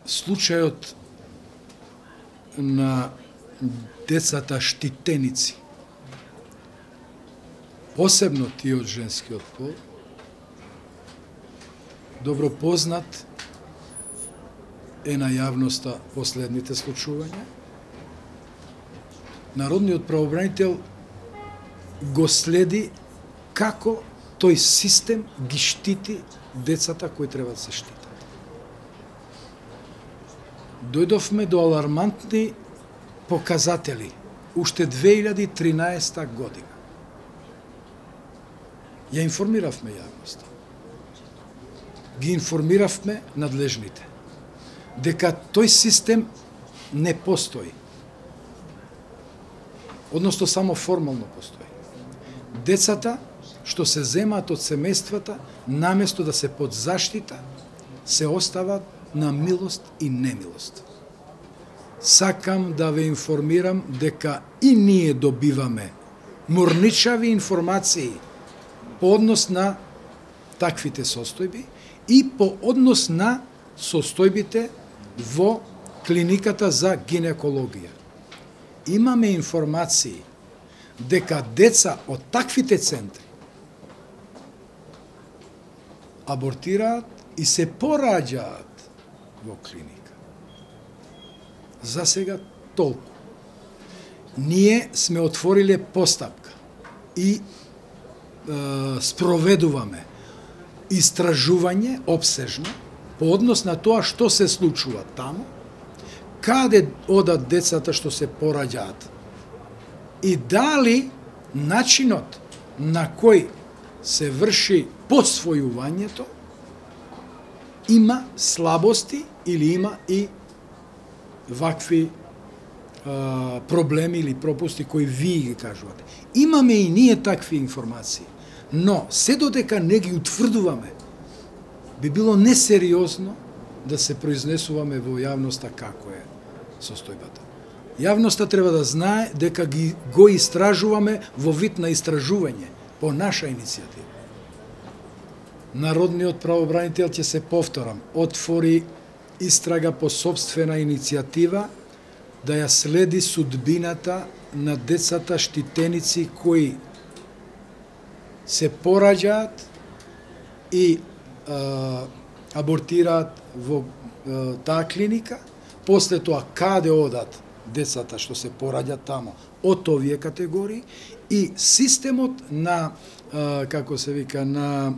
случајот на децата штитеници, посебно тие од женскиот пол, добро познат е на јавноста последните случувања. Народниот правобранител го следи како тој систем ги штити децата кои треба да се штитат. Дојдовме до алармантни показатели уште 2013 година. Ја информиравме јавноста. Ги информиравме надлежните дека тој систем не постои. Односно само формално постои. Децата што се земаат од семејствата, наместо да се под заштита, се остават на милост и немилост. Сакам да ве информирам дека и ние добиваме морничави информации по однос на таквите состојби и по однос на состојбите во клиниката за гинекологија. Имаме информации дека деца од таквите центри абортираат и се пораѓаат во клиника. За сега толку. Ние сме отвориле постапка и спроведуваме истражување обсежно по однос на тоа што се случува таму, каде одат децата што се пораѓаат и дали начинот на кој се врши посвојувањето има слабости или има и вакви проблеми или пропусти кои вие ги кажувате. Имаме и ние такви информации, но се додека не ги утврдуваме, би било несериозно да се произнесуваме во јавноста како е состојбата. Јавноста треба да знае дека го истражуваме во вид на истражување по наша иницијатива. Народниот правобранител, ќе се повторам, отвори истрага по сопствена иницијатива да ја следи судбината на децата штитеници кои се пораѓаат и абортираат во таа клиника, после тоа каде одат децата што се пораѓаат тамо од овие категории и системот на како се вика на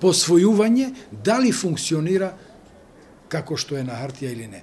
посвојување дали функционира како што е на хартија или не.